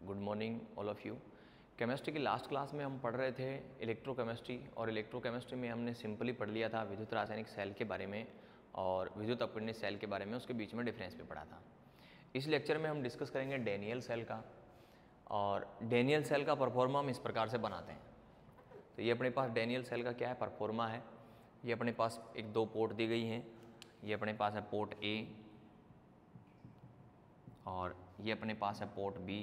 Good morning all of you. Chemistry की last class में हम पढ़ रहे थे इलेक्ट्रोकेमिस्ट्री, और इलेक्ट्रोकेमिस्ट्री में हमने सिंपली पढ़ लिया था विद्युत रासायनिक सेल के बारे में और विद्युत अपवर्तनीय सेल के बारे में, उसके बीच में डिफरेंस भी पढ़ा था। इस लेक्चर में हम डिस्कस करेंगे डेनियल सेल का, और डेनियल सेल का परफॉर्मा हम इस प्रकार से बनाते हैं। तो ये अपने पास डेनियल सेल का क्या है, परफॉर्मा है। ये अपने पास एक दो पोर्ट दी गई हैं, ये अपने पास है पोर्ट ए और ये अपने पास है पोर्ट बी,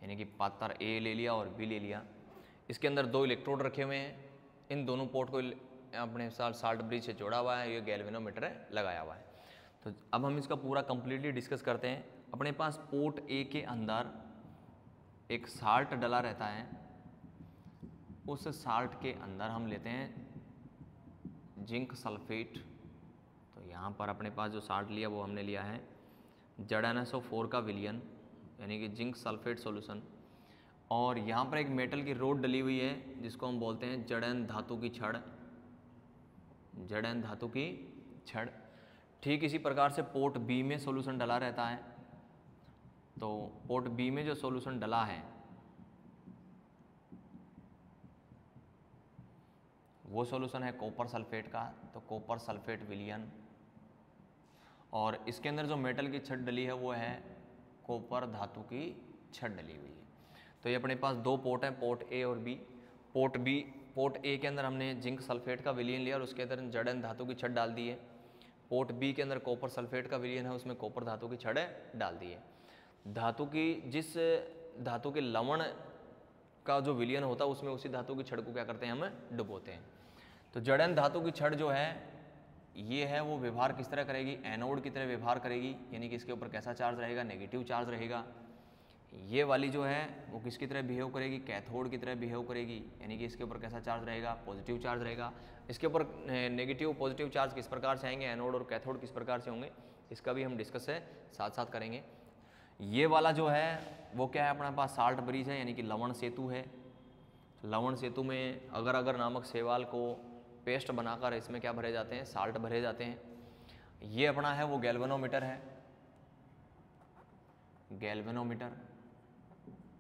यानी कि पात्र ए ले लिया और बी ले लिया। इसके अंदर दो इलेक्ट्रोड रखे हुए हैं, इन दोनों पोर्ट को अपने साथ साल्ट ब्रिज से जोड़ा हुआ है, ये गैल्वेनोमीटर लगाया हुआ है। तो अब हम इसका पूरा कंप्लीटली डिस्कस करते हैं। अपने पास पोर्ट ए के अंदर एक साल्ट डला रहता है, उस साल्ट के अंदर हम लेते हैं जिंक सल्फेट। तो यहाँ पर अपने पास जो साल्ट लिया वो हमने लिया है ZnSO4 का विलयन, यानी कि जिंक सल्फेट सॉल्यूशन। और यहाँ पर एक मेटल की रोड डली हुई है जिसको हम बोलते हैं Zn धातु की छड़, Zn धातु की छड़। ठीक इसी प्रकार से पोर्ट बी में सॉल्यूशन डला रहता है। तो पोर्ट बी में जो सॉल्यूशन डला है वो सॉल्यूशन है कॉपर सल्फेट का, तो कॉपर सल्फेट विलयन। और इसके अंदर जो मेटल की छड़ डली है वो है कॉपर धातु की छड़ डली हुई है। तो ये अपने पास दो पोर्ट हैं, पोर्ट ए और बी। पोर्ट ए के अंदर हमने जिंक सल्फेट का विलयन लिया और उसके अंदर Zn धातु की छड़ डाल दी है। पोर्ट बी के अंदर कॉपर सल्फेट का विलयन है, उसमें कॉपर धातु की छड़ डाल दी है। धातु की जिस धातु के लवण का जो विलयन होता है उसमें उसी धातु की छड़ को क्या करते हैं, हम डुबोते हैं। तो Zn धातु की छड़ जो है ये है वो व्यवहार किस तरह करेगी, एनोड की तरह व्यवहार करेगी, यानी कि इसके ऊपर कैसा चार्ज रहेगा, नेगेटिव चार्ज रहेगा। ये वाली जो है वो किसकी तरह बिहेव करेगी, कैथोड की तरह बिहेव करेगी, यानी कि इसके ऊपर कैसा चार्ज रहेगा, पॉजिटिव चार्ज रहेगा। इसके ऊपर नेगेटिव पॉजिटिव चार्ज किस प्रकार से आएंगे, एनोड और कैथोड किस प्रकार से होंगे, इसका भी हम डिस्कस है साथ साथ करेंगे। ये वाला जो है वो क्या है, अपने पास साल्ट ब्रिज है, यानी कि लवण सेतु है। लवण सेतु में अगर अगर नामक शैवाल को पेस्ट बनाकर इसमें क्या भरे जाते हैं, साल्ट भरे जाते हैं। ये अपना है वो गैल्वेनोमीटर है,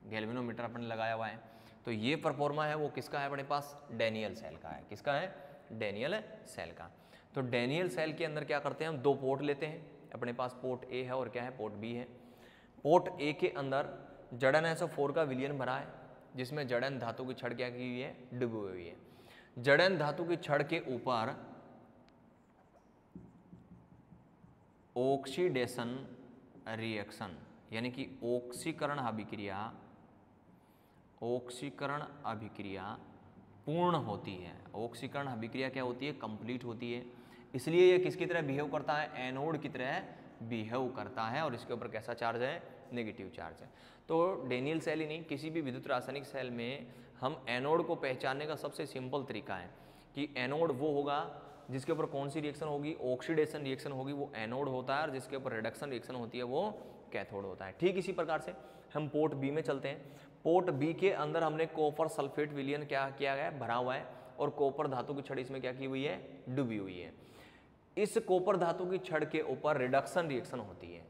गैल्वेनोमीटर अपने लगाया हुआ है। तो ये परफॉर्मा है वो किसका है, अपने पास डेनियल सेल का है। किसका है, डेनियल सेल का। तो डेनियल सेल के अंदर क्या करते हैं, हम दो पोर्ट लेते हैं। अपने पास पोर्ट ए है और क्या है, पोर्ट बी है। पोर्ट ए के अंदर ZnSO4 का विलयन भरा है, जिसमें Zn धातु की छड़ क्या की हुई है, डूबी हुई है। Zn धातु की छड़ के ऊपर ऑक्सीडेशन रिएक्शन, यानी कि ऑक्सीकरण अभिक्रिया पूर्ण होती है। ऑक्सीकरण अभिक्रिया क्या होती है, कंप्लीट होती है। इसलिए ये किसकी तरह बिहेव करता है, एनोड की तरह बिहेव करता है, और इसके ऊपर कैसा चार्ज है, नेगेटिव चार्ज है। तो डेनियल सेल ही नहीं, किसी भी विद्युत रासायनिक सेल में हम एनोड को पहचानने का सबसे सिंपल तरीका है कि एनोड वो होगा जिसके ऊपर कौन सी रिएक्शन होगी, ऑक्सीडेशन रिएक्शन होगी, वो एनोड होता है, और जिसके ऊपर रिडक्शन रिएक्शन होती है वो कैथोड होता है। ठीक इसी प्रकार से हम पोर्ट बी में चलते हैं। पोर्ट बी के अंदर हमने कॉपर सल्फेट विलयन क्या किया गया, भरा हुआ है, और कॉपर धातु की छड़ इसमें क्या की हुई है, डूबी हुई है। इस कॉपर धातु की छड़ के ऊपर रिडक्शन रिएक्शन होती है,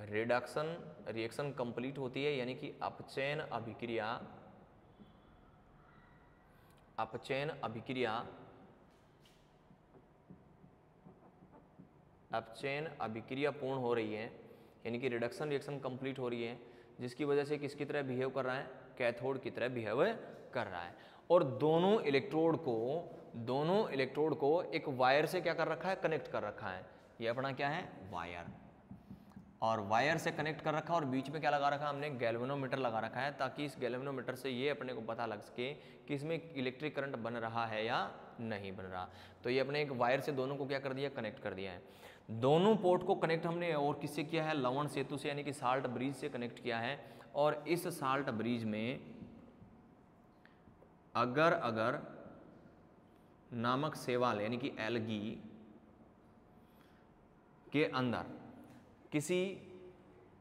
रिडक्शन रिएक्शन कंप्लीट होती है, यानी कि अपचयन अभिक्रिया पूर्ण हो रही है, यानी कि रिडक्शन रिएक्शन कंप्लीट हो रही है, जिसकी वजह से किसकी तरह बिहेव कर रहा है, कैथोड की तरह बिहेव कर रहा है। और दोनों इलेक्ट्रोड को एक वायर से क्या कर रखा है, कनेक्ट कर रखा है। ये अपना क्या है, वायर, और वायर से कनेक्ट कर रखा, और बीच में क्या लगा रखा, हमने गैल्वेनोमीटर लगा रखा है, ताकि इस गैल्वेनोमीटर से ये अपने को पता लग सके कि इसमें इलेक्ट्रिक करंट बन रहा है या नहीं बन रहा। तो ये अपने एक वायर से दोनों को क्या कर दिया, कनेक्ट कर दिया है। दोनों पोर्ट को कनेक्ट हमने और किससे किया है, लवण सेतु से, यानी कि साल्ट ब्रिज से कनेक्ट किया है। और इस साल्ट ब्रिज में अगर नामक शैवाल, यानी कि एल्गी के अंदर किसी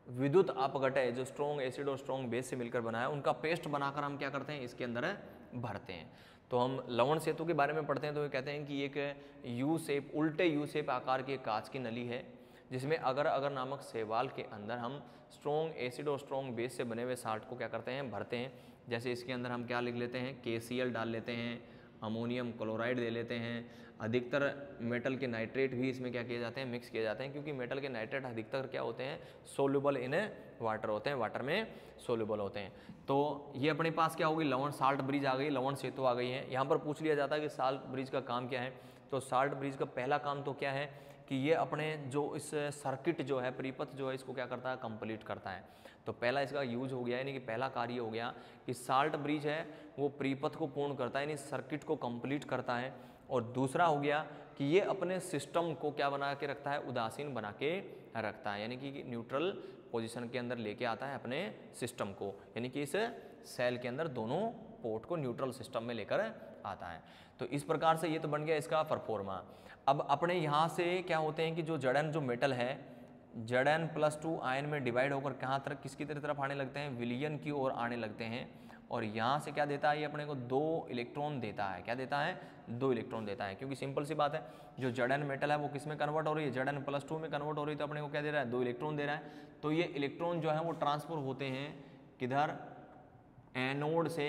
विद्युत अपघटय जो स्ट्रॉन्ग एसिड और स्ट्रॉन्ग बेस से मिलकर बना है, उनका पेस्ट बनाकर हम क्या करते हैं, इसके अंदर भरते हैं। तो हम लवण सेतु के बारे में पढ़ते हैं, तो ये कहते हैं कि एक यू शेप, उल्टे यू शेप आकार की एक कांच की नली है, जिसमें अगर अगर नामक शैवाल के अंदर हम स्ट्रॉन्ग एसिड और स्ट्रॉन्ग बेस से बने हुए साल्ट को क्या करते हैं, भरते हैं। जैसे इसके अंदर हम क्या लिख लेते हैं, KCl डाल लेते हैं, अमोनियम क्लोराइड दे लेते हैं। अधिकतर मेटल के नाइट्रेट भी इसमें क्या किए जाते हैं, मिक्स किए जाते हैं, क्योंकि मेटल के नाइट्रेट अधिकतर क्या होते हैं, सोल्यूबल इन वाटर होते हैं, वाटर में सोल्यूबल होते हैं। तो ये अपने पास क्या होगी, लवण साल्ट ब्रिज आ गई, लवण सेतु आ गई है। यहाँ पर पूछ लिया जाता है कि साल्ट ब्रिज का काम क्या है, तो साल्ट ब्रिज का पहला काम तो क्या है कि ये अपने जो इस सर्किट जो है, परिपथ जो है, इसको क्या करता है, कंप्लीट करता है। तो पहला इसका यूज हो गया, यानी कि पहला कार्य हो गया कि साल्ट ब्रिज है वो परिपथ को पूर्ण करता है, यानी सर्किट को कंप्लीट करता है। और दूसरा हो गया कि ये अपने सिस्टम को क्या बना के रखता है, उदासीन बना के रखता है, यानी कि न्यूट्रल पोजीशन के अंदर लेके आता है अपने सिस्टम को, यानी कि इस सेल के अंदर दोनों पोर्ट को न्यूट्रल सिस्टम में लेकर आता है। तो इस प्रकार से ये तो बन गया इसका परफॉर्मा। अब अपने यहाँ से क्या होते हैं कि जो Zn जो मेटल है, Zn+2 आयन में डिवाइड होकर कहाँ तरफ, किसकी तरफ आने लगते हैं, विलयन की ओर आने लगते हैं। और यहाँ से क्या देता है, ये अपने को 2 इलेक्ट्रॉन देता है। क्या देता है, 2 इलेक्ट्रॉन देता है, क्योंकि सिंपल सी बात है, जो Zn मेटल है वो किस में कन्वर्ट हो रही है, Zn+2 में कन्वर्ट हो रही है, तो अपने को क्या दे रहा है, 2 इलेक्ट्रॉन दे रहा है। तो ये इलेक्ट्रॉन जो है वो ट्रांसफर होते हैं किधर, एनोड से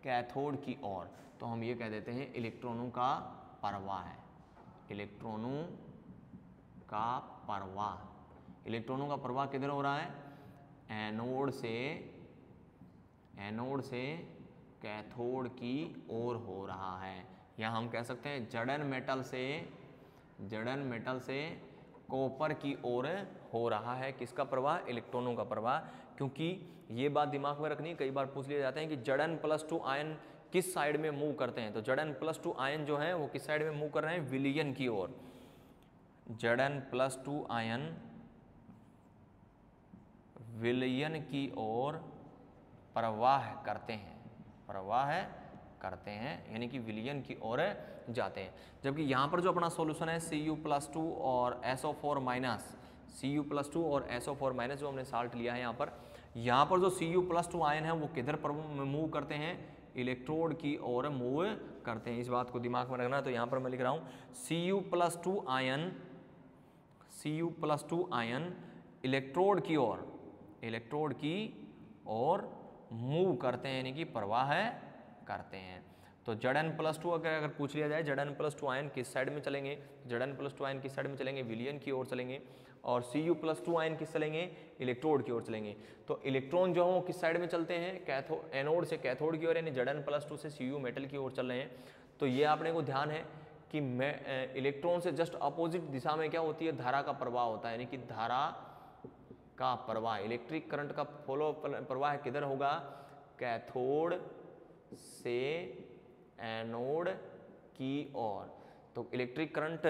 कैथोड की ओर। तो हम ये कह देते हैं इलेक्ट्रॉनों का प्रवाह है, इलेक्ट्रॉनों का प्रवाह। इलेक्ट्रॉनों का प्रवाह किधर हो रहा है, एनोड से कैथोड की ओर हो रहा है। या हम कह सकते हैं Zn मेटल से कॉपर की ओर हो रहा है, किसका प्रवाह, इलेक्ट्रॉनों का प्रवाह। क्योंकि ये बात दिमाग में रखनी, कई बार पूछ लिए जाते हैं कि Zn+2 आयन किस साइड में मूव करते हैं। तो Zn+2 आयन जो है वो किस साइड में मूव कर रहे हैं, विलयन की ओर। Zn+2 आयन विलयन की ओर प्रवाह करते हैं, यानी कि विलयन की ओर जाते हैं। जबकि यहाँ पर जो अपना सॉल्यूशन है Cu+2 और SO4 जो हमने साल्ट लिया है यहाँ पर जो Cu+2 आयन है वो किधर पर मूव करते हैं, इलेक्ट्रोड की ओर मूव करते हैं। इस बात को दिमाग में रखना। तो यहाँ पर मैं लिख रहा हूँ Cu+2 आयन इलेक्ट्रोड की ओर मूव करते हैं, यानी कि प्रवाह करते हैं। तो Zn+2 अगर पूछ लिया जाए, Zn+2 आयन किस साइड में चलेंगे, Zn+2 आयन किस साइड में चलेंगे, विलयन की ओर चलेंगे। और Cu+2 आयन किस चलेंगे, इलेक्ट्रोड की ओर चलेंगे। तो इलेक्ट्रॉन जो है किस साइड में चलते हैं, एनोड से कैथोड की ओर, यानी Zn+2 से Cu मेटल की ओर चल रहे हैं। तो ये आपने को ध्यान है कि इलेक्ट्रॉन से जस्ट अपोजिट दिशा में क्या होती है, धारा का प्रवाह होता है, यानी कि धारा का प्रवाह, इलेक्ट्रिक करंट का प्रवाह किधर होगा, कैथोड से एनोड की ओर। तो इलेक्ट्रिक करंट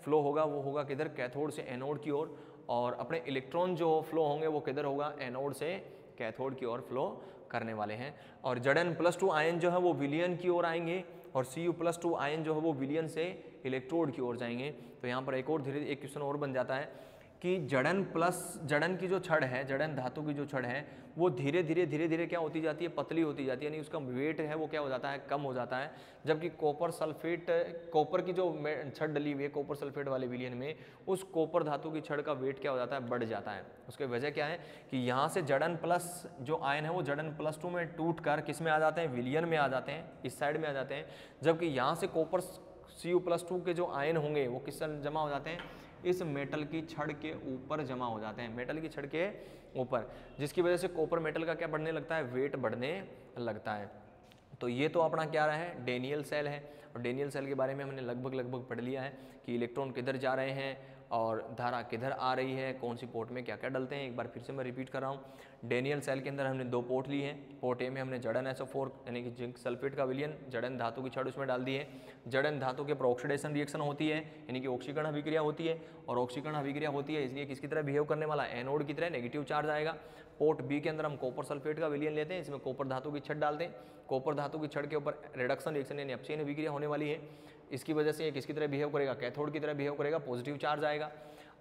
फ्लो होगा वो होगा किधर, कैथोड से एनोड की ओर। और अपने इलेक्ट्रॉन जो फ्लो होंगे वो किधर होगा, एनोड से कैथोड की ओर फ्लो करने वाले हैं। और Zn+2 आयन जो है वो विलयन की ओर आएंगे और Cu+2 आयन जो है वो विलयन से इलेक्ट्रोड की ओर जाएंगे। तो यहाँ पर एक और धीरे एक क्वेश्चन और बन जाता है कि Zn की जो छड़ है, Zn धातु की जो छड़ है वो धीरे धीरे क्या होती जाती है, पतली होती जाती है, यानी उसका वेट है वो क्या हो जाता है, कम हो जाता है। जबकि कॉपर की जो छड़ डली हुई है कॉपर सल्फेट वाले विलयन में, उस कॉपर धातु की छड़ का वेट क्या हो जाता है, बढ़ जाता है। उसकी वजह क्या है कि यहाँ से Zn+ जो आयन है वो Zn+2 में टूट कर किस में आ जाते हैं, विलयन में आ जाते हैं, इस साइड में आ जाते हैं। जबकि यहाँ से कॉपर Cu+2 के जो आयन होंगे वो किस जमा हो जाते हैं, इस मेटल की छड़ के ऊपर जमा हो जाते हैं, मेटल की छड़ के ऊपर, जिसकी वजह से कॉपर मेटल का क्या बढ़ने लगता है, वेट बढ़ने लगता है। तो ये तो अपना क्या रहा है, डेनियल सेल है। और डेनियल सेल के बारे में हमने लगभग पढ़ लिया है कि इलेक्ट्रॉन किधर जा रहे हैं और धारा किधर आ रही है, कौन सी पोर्ट में क्या क्या डलते हैं। एक बार फिर से मैं रिपीट कर रहा हूँ, डेनियल सेल के अंदर हमने 2 पोर्ट ली हैं। पोर्ट ए में हमने ZnSO4 यानी कि जिंक सल्फेट का विलयन, Zn धातु की छड़ उसमें डाल दी है। Zn धातु के पर ऑक्सीडेशन रिएक्शन होती है, यानी कि ऑक्सीकरण अभिक्रिया होती है। और ऑक्सीकरण अभिक्रिया होती है इसलिए किसकी तरह बिहेव करने वाला, एनोड की तरह नेगेटिव चार्ज आएगा। पोर्ट बी के अंदर हम कॉपर सल्फेट का विलयन लेते हैं, इसमें कॉपर धातु की छड़ डालते हैं। कॉपर धातु की छड़ के ऊपर रिडक्शन रिएक्शन यानी अपचयन अभिक्रिया होने वाली है। इसकी वजह से ये किसकी तरह बिहेव करेगा, कैथोड की तरह बिहेव करेगा, पॉजिटिव चार्ज आएगा।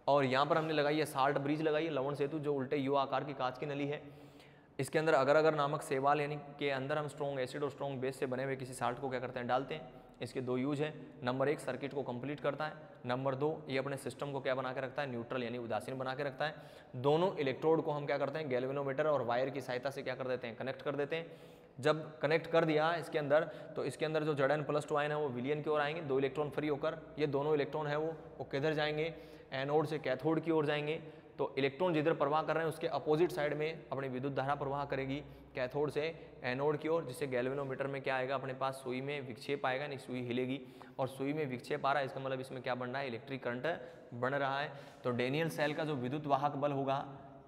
और यहाँ पर हमने लगाई है साल्ट ब्रिज, लगाई है लवण सेतु, जो उल्टे यू आकार की कांच की नली है। इसके अंदर अगर नामक शैवाल यानी के अंदर हम स्ट्रॉन्ग एसिड और स्ट्रॉन्ग बेस से बने हुए किसी साल्ट को क्या करते हैं, डालते हैं। इसके दो यूज है। नंबर 1 सर्किट को कंप्लीट करता है, नंबर 2 ये अपने सिस्टम को क्या बना के रखता है, न्यूट्रल यानी उदासीन बना के रखता है। दोनों इलेक्ट्रोड को हम क्या करते हैं, गैल्वेनोमीटर और वायर की सहायता से क्या कर देते हैं, कनेक्ट कर देते हैं। जब कनेक्ट कर दिया इसके अंदर, तो इसके अंदर जो Zn+2 आयन है वो विलियन की ओर आएंगे, 2 इलेक्ट्रॉन फ्री होकर। ये दोनों इलेक्ट्रॉन है वो किधर जाएंगे, एनोड से कैथोड की ओर जाएंगे। तो इलेक्ट्रॉन जिधर प्रवाह कर रहे हैं उसके अपोजिट साइड में अपनी विद्युत धारा प्रवाह करेगी कैथोड से एनोड की ओर, जिससे गैल्वेनोमीटर में क्या आएगा, अपने पास सुई में विक्षेप आएगा, नहीं सुई हिलेगी और सुई में विक्षेप आ रहा है, इसका मतलब इसमें क्या बन रहा है, इलेक्ट्रिक करंट बन रहा है। तो डेनियल सेल का जो विद्युत वाहक बल होगा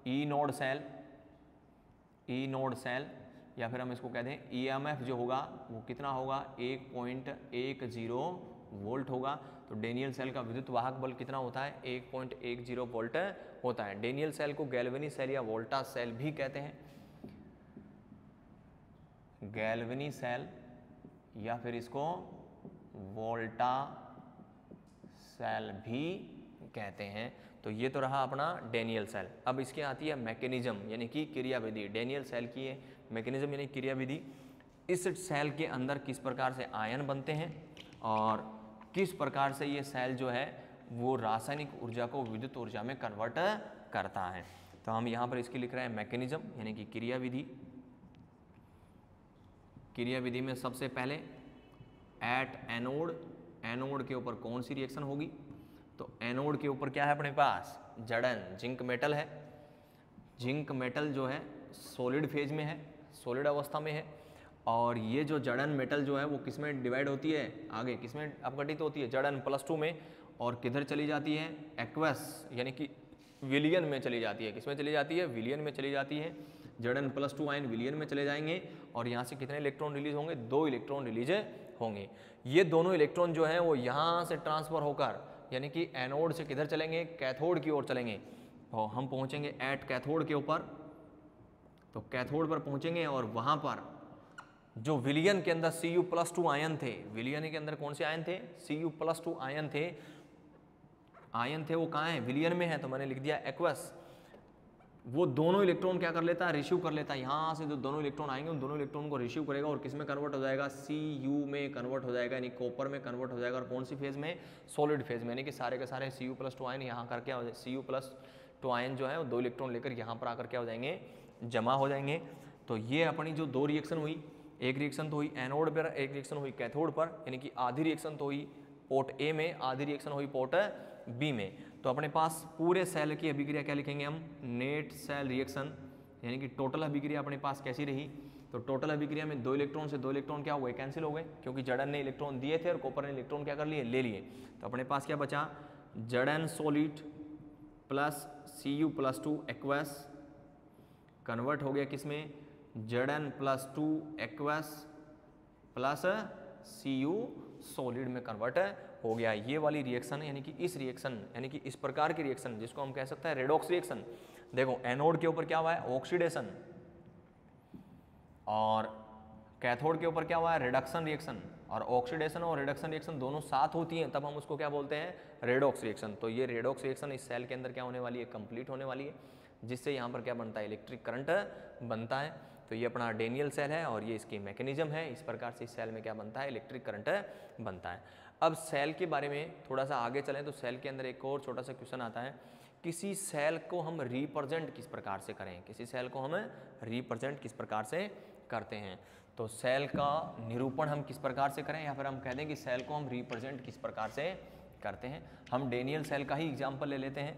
ई नोड सेल या फिर हम इसको कहते हैं EMF जो होगा वो कितना होगा, 1.10 वोल्ट होगा। तो डेनियल सेल का विद्युत वाहक बल कितना होता है, 1.10 वोल्ट होता है। डेनियल सेल को गैल्वेनी सेल या वोल्टा सेल भी कहते हैं, गैल्वेनी सेल या फिर इसको वोल्टा सेल भी कहते हैं। तो ये तो रहा अपना डेनियल सेल। अब इसके आती है मैकेनिज्म यानी कि क्रियाविधि। डेनियल सेल की है मैकेनिज्म यानी क्रियाविधि। इस सेल के अंदर किस प्रकार से आयन बनते हैं और किस प्रकार से ये सेल जो है वो रासायनिक ऊर्जा को विद्युत ऊर्जा में कन्वर्ट करता है। तो हम यहाँ पर इसकी लिख रहे हैं मैकेनिज्म यानी कि क्रियाविधि। क्रियाविधि में सबसे पहले एट एनोड के ऊपर कौन सी रिएक्शन होगी, तो एनोड के ऊपर क्या है अपने पास, Zn जिंक मेटल है। जिंक मेटल जो है सॉलिड फेज में है, सॉलिड अवस्था में है। और ये जो Zn मेटल जो है वो किस में डिवाइड होती है, आगे किस में अपघटित होती है, Zn+2 में। और किधर चली जाती है, एक्वस यानी कि विलियन में चली जाती है। किस में चली जाती है, विलियन में चली जाती है। Zn+2 आयन विलियन में चले जाएंगे और यहाँ से कितने इलेक्ट्रॉन रिलीज होंगे, 2 इलेक्ट्रॉन रिलीज होंगे। ये दोनों इलेक्ट्रॉन जो है वो यहाँ से ट्रांसफर होकर यानी कि एनोड से किधर चलेंगे, कैथोड की ओर चलेंगे। और हम पहुँचेंगे एट कैथोड के ऊपर। तो कैथोड पर पहुँचेंगे और वहाँ पर जो विलियन के अंदर Cu+2 आयन थे, विलियन के अंदर कौन से आयन थे, Cu+2 आयन थे वो कहाँ हैं, विलियन में है। तो मैंने लिख दिया एक्वस। वो दोनों इलेक्ट्रॉन क्या कर लेता है, रिसीव कर लेता है। यहाँ से जो दोनों इलेक्ट्रॉन आएंगे उन दोनों इलेक्ट्रॉन को रिसीव करेगा और किस में कन्वर्ट हो जाएगा, Cu में कन्वर्ट हो जाएगा यानी कॉपर में कन्वर्ट हो जाएगा। और कौन सी फेज में, सॉलिड फेज में, यानी कि सारे के सारे Cu+2 आयन यहाँ कर क्या हो जाए, Cu+2 आयन जो है वो 2 इलेक्ट्रॉन लेकर यहाँ पर आकर क्या हो जाएंगे, जमा हो जाएंगे। तो ये अपनी जो 2 रिएक्शन हुई, एक रिएक्शन तो हुई एनोड पर, एक रिएक्शन हुई कैथोड पर, यानी कि आधी रिएक्शन तो हुई पोर्ट ए में, आधी रिएक्शन हुई पोर्ट बी में। तो अपने पास पूरे सेल की अभिक्रिया क्या लिखेंगे हम, नेट सेल रिएक्शन यानी कि टोटल अभिक्रिया अपने पास कैसी रही। तो टोटल अभिक्रिया में 2 इलेक्ट्रॉन से 2 इलेक्ट्रॉन क्या हो गए, कैंसिल हो गए, क्योंकि Zn ने इलेक्ट्रॉन दिए थे और कॉपर ने इलेक्ट्रॉन क्या कर लिए, ले लिए। तो अपने पास क्या बचा, Zn solid plus Cu+2 aqueous convert हो गया किसमें, Zn+2 aqueous plus Cu solid में कन्वर्ट हो गया। ये वाली रिएक्शन यानी कि इस रिएक्शन यानी कि इस प्रकार की रिएक्शन जिसको हम कह सकते हैं रेडॉक्स रिएक्शन। देखो एनोड के ऊपर क्या हुआ है, ऑक्सीडेशन, और कैथोड के ऊपर क्या हुआ है, रिडक्शन रिएक्शन। और ऑक्सीडेशन और रिडक्शन रिएक्शन दोनों साथ होती हैं तब हम उसको क्या बोलते हैं, रेडॉक्स रिएक्शन। तो ये रेडॉक्स रिएक्शन इस सेल के अंदर क्या होने वाली है, कंप्लीट होने वाली है, जिससे यहाँ पर क्या बनता है, इलेक्ट्रिक करंट बनता है। तो ये अपना डेनियल सेल है और ये इसकी मैकेनिज्म है। इस प्रकार से इस सेल में क्या बनता है, इलेक्ट्रिक करंट बनता है। अब सेल के बारे में थोड़ा सा आगे चलें तो सेल के अंदर एक और छोटा सा क्वेश्चन आता है, किसी सेल को हम रिप्रेजेंट किस प्रकार से करें, किसी सेल को हम रिप्रेजेंट किस प्रकार से करते हैं। तो सेल का निरूपण हम किस प्रकार से करें, या फिर हम कह दें कि सेल को हम रिप्रेजेंट किस प्रकार से करते हैं। हम डेनियल सेल का ही एग्जाम्पल ले लेते हैं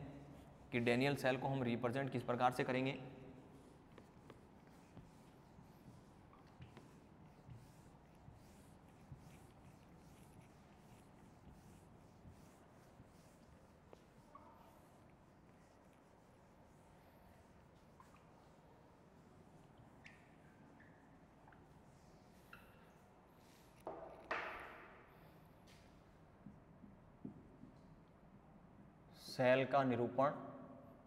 कि डेनियल सेल को हम रिप्रेजेंट किस प्रकार से करेंगे। सेल का निरूपण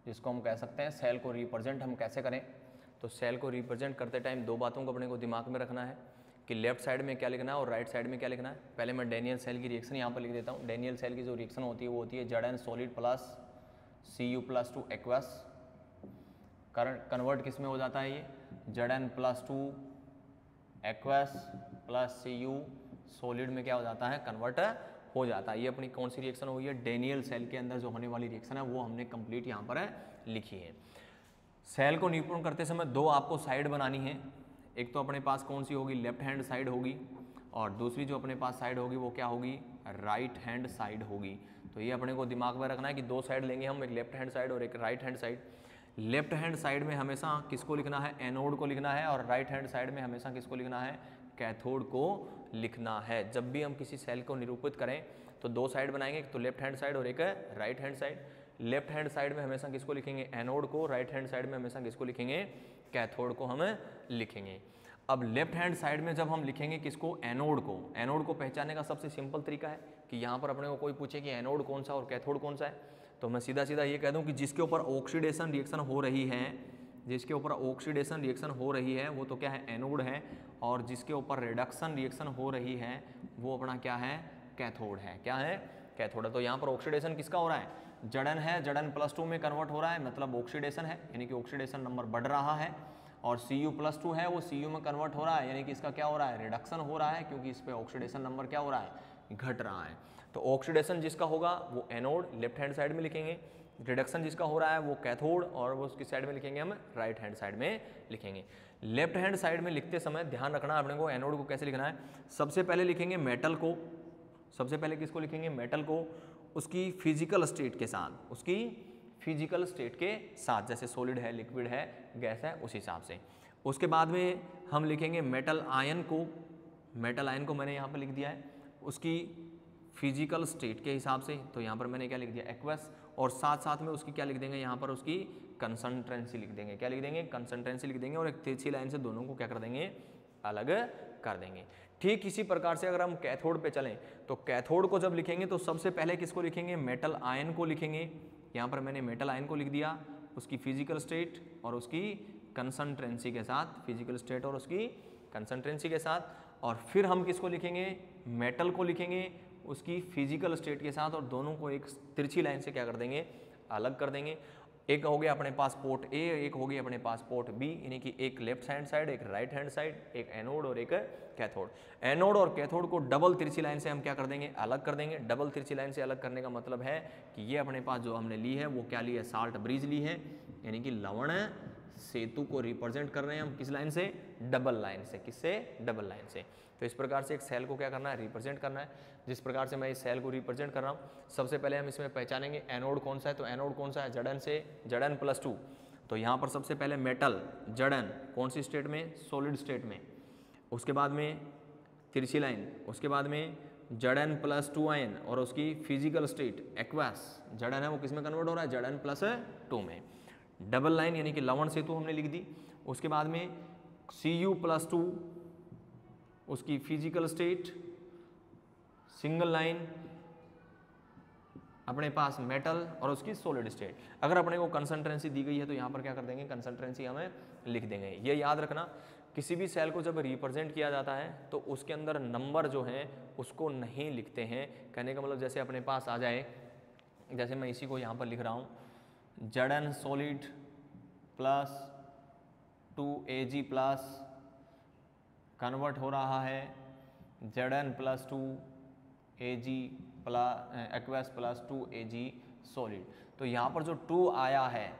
जिसको हम कह सकते हैं, सेल को रिप्रेजेंट हम कैसे करें। तो सेल को रिप्रेजेंट करते टाइम 2 बातों को अपने को दिमाग में रखना है कि लेफ्ट साइड में क्या लिखना है और राइट साइड में क्या लिखना है। पहले मैं डेनियल सेल की रिएक्शन यहाँ पर लिख देता हूँ। डेनियल सेल की जो रिएक्शन होती है वो होती है Zn solid plus Cu+2 aqueous. Convert किस में हो जाता है, ये Zn+2 aqueous plus Cu solid में क्या हो जाता है, कन्वर्ट हो जाता है। ये अपनी कौन सी रिएक्शन हुई है, डेनियल सेल के अंदर जो होने वाली रिएक्शन है वो हमने कंप्लीट यहाँ पर लिखी है। सेल को निरूपण करते समय दो आपको साइड बनानी है, एक तो अपने पास कौन सी होगी, लेफ्ट हैंड साइड होगी, और दूसरी जो अपने पास साइड होगी वो क्या होगी, राइट हैंड साइड होगी। तो ये अपने को दिमाग में रखना है कि दो साइड लेंगे हम, एक लेफ्ट हैंड साइड और एक right hand side. Left hand side में हमेशा किसको लिखना है, एनोड को लिखना है, और राइट हैंड साइड में हमेशा किसको लिखना है, कैथोड को लिखना है। जब भी हम किसी सेल को निरूपित करें तो दो साइड बनाएंगे, एक तो लेफ्ट हैंड साइड और एक right hand side. Left hand side में हमेशा किसको लिखेंगे, एनोड को, राइट हैंड साइड में हमेशा किसको लिखेंगे, कैथोड को हम लिखेंगे। अब लेफ्ट हैंड साइड में जब हम लिखेंगे किसको, एनोड को, एनोड को पहचानने का सबसे सिंपल तरीका है कि यहाँ पर अपने को कोई पूछे कि एनोड कौन सा और कैथोड कौन सा है, तो मैं सीधा सीधा ये कह दूँ कि जिसके ऊपर ऑक्सीडेशन रिएक्शन हो रही है, जिसके ऊपर ऑक्सीडेशन रिएक्शन हो रही है वो तो क्या है, एनोड है, और जिसके ऊपर रिडक्शन रिएक्शन हो रही है वो अपना क्या है, कैथोड है। क्या है, कैथोड है। तो यहाँ पर ऑक्सीडेशन किसका हो रहा है, जड़न है, जड़न +2 में कन्वर्ट हो रहा है, मतलब ऑक्सीडेशन है, यानी कि ऑक्सीडेशन नंबर बढ़ रहा है। और Cu+2 है वो Cu में कन्वर्ट हो रहा है, यानी कि इसका क्या हो रहा है, रिडक्शन हो रहा है, क्योंकि इस पे ऑक्सीडेशन नंबर क्या हो रहा है, घट रहा है। तो ऑक्सीडेशन जिसका होगा वो एनोड, लेफ्ट हैंड साइड में लिखेंगे, रिडक्शन जिसका हो रहा है वो कैथोड, और वो उसकी साइड में लिखेंगे हम राइट हैंड साइड में लिखेंगे। लेफ्ट हैंड साइड में लिखते समय ध्यान रखना अपने को, एनोड को कैसे लिखना है, सबसे पहले लिखेंगे मेटल को, सबसे पहले किसको लिखेंगे, मेटल को, उसकी फिजिकल स्टेट के साथ, उसकी फिजिकल स्टेट के साथ, जैसे सॉलिड है, लिक्विड है, गैस है, उस हिसाब से। उसके बाद में हम लिखेंगे मेटल आयन को, मेटल आयन को मैंने यहाँ पर लिख दिया है उसकी फिजिकल स्टेट के हिसाब से, तो यहाँ पर मैंने क्या लिख दिया, एक्वस, और साथ साथ में उसकी क्या लिख देंगे, यहाँ पर उसकी कंसंट्रेंसी लिख देंगे। क्या लिख देंगे, कंसंट्रेंसी लिख देंगे, और एक तिरछी लाइन से दोनों को क्या कर देंगे, अलग कर देंगे। ठीक इसी प्रकार से अगर हम कैथोड पे चलें तो कैथोड को जब लिखेंगे तो सबसे पहले किसको लिखेंगे, मेटल आयन को लिखेंगे। यहाँ पर मैंने मेटल आयन को लिख दिया, उसकी फिजिकल स्टेट और उसकी कंसंट्रेंसी के साथ, फिजिकल स्टेट और उसकी कंसंट्रेंसी के साथ। और फिर हम किसको लिखेंगे, मेटल को लिखेंगे उसकी फिजिकल स्टेट के साथ, और दोनों को एक तिरछी लाइन से क्या कर देंगे, अलग कर देंगे। एक हो गया अपने पास पोर्ट ए, एक हो गया अपने पास पोर्ट बी, यानी कि एक लेफ्ट हैंड साइड, एक राइट हैंड साइड, एक एनोड और एक कैथोड। एनोड और कैथोड को डबल तिरछी लाइन से हम क्या कर देंगे, अलग कर देंगे। डबल तिरछी लाइन से अलग करने का मतलब है कि ये अपने पास जो हमने ली है वो क्या ली है, साल्ट ब्रिज ली है, यानी कि लवण सेतु को रिप्रेजेंट कर रहे हैं हम किस लाइन से, डबल लाइन से। किससे, डबल लाइन से। तो इस प्रकार से एक सेल को क्या करना है, रिप्रेजेंट करना है। जिस प्रकार से मैं इस सेल को रिप्रेजेंट कर रहा हूँ, सबसे पहले हम इसमें पहचानेंगे एनोड कौन सा है, तो एनोड कौन सा है, जड़न से, जड़न +2। तो यहाँ पर सबसे पहले मेटल, जड़न कौन सी स्टेट में, सॉलिड स्टेट में। उसके बाद में तिरछी लाइन, उसके बाद में जड़न +2 आयन और उसकी फिजिकल स्टेट एक्वस, जड़न है वो किस में कन्वर्ट हो रहा है, जड़न +2 में। डबल लाइन यानी कि लवण सेतु हमने लिख दी। उसके बाद में Cu+2 उसकी फिजिकल स्टेट, सिंगल लाइन अपने पास मेटल और उसकी सॉलिड स्टेट। अगर अपने को कंसंट्रेंसी दी गई है तो यहाँ पर क्या कर देंगे, कंसंट्रेंसी हमें लिख देंगे। ये याद रखना, किसी भी सेल को जब रिप्रेजेंट किया जाता है तो उसके अंदर नंबर जो हैं उसको नहीं लिखते हैं। कहने का मतलब जैसे अपने पास आ जाए, जैसे मैं इसी को यहाँ पर लिख रहा हूँ, जड़न सॉलिड +2Ag+ कन्वर्ट हो रहा है जड़न +2Ag एक्वस +2Ag सॉलिड। तो यहाँ पर जो 2 आया है,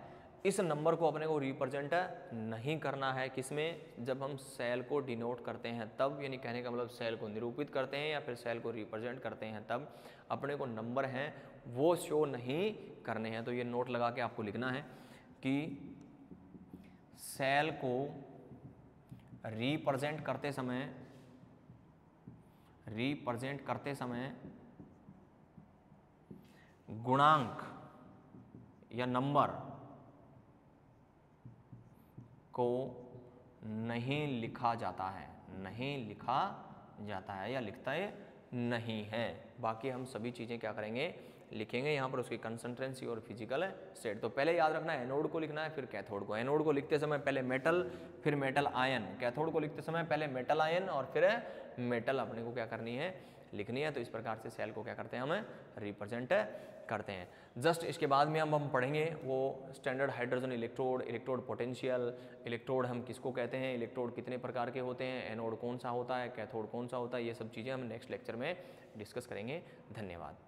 इस नंबर को अपने को रिप्रेजेंट नहीं करना है किसमें, जब हम सेल को डिनोट करते हैं तब, यानी कहने का मतलब सेल को निरूपित करते हैं या फिर सेल को रिप्रेजेंट करते हैं तब अपने को नंबर हैं वो शो नहीं करने हैं। तो ये नोट लगा के आपको लिखना है कि सेल को रिप्रेजेंट करते समय गुणांक या नंबर को नहीं लिखा जाता है, या लिखता है नहीं है। बाकी हम सभी चीज़ें क्या करेंगे, लिखेंगे यहाँ पर उसकी कंसंट्रेंसी और फिजिकल स्टेट। तो पहले याद रखना है एनोड को लिखना है फिर कैथोड को। एनोड को लिखते समय पहले मेटल फिर मेटल आयन, कैथोड को लिखते समय पहले मेटल आयन और फिर मेटल अपने को क्या करनी है, लिखनी है, तो इस प्रकार से सेल को क्या करते हैं हम रिप्रेजेंट करते हैं। जस्ट इसके बाद में हम पढ़ेंगे वो standard hydrogen electrode, electrode potential, electrode हम किसको कहते हैं, इलेक्ट्रोड कितने प्रकार के होते हैं, एनोड कौन सा होता है, कैथोड कौन सा होता है, ये सब चीज़ें हम नेक्स्ट लेक्चर में डिस्कस करेंगे। धन्यवाद।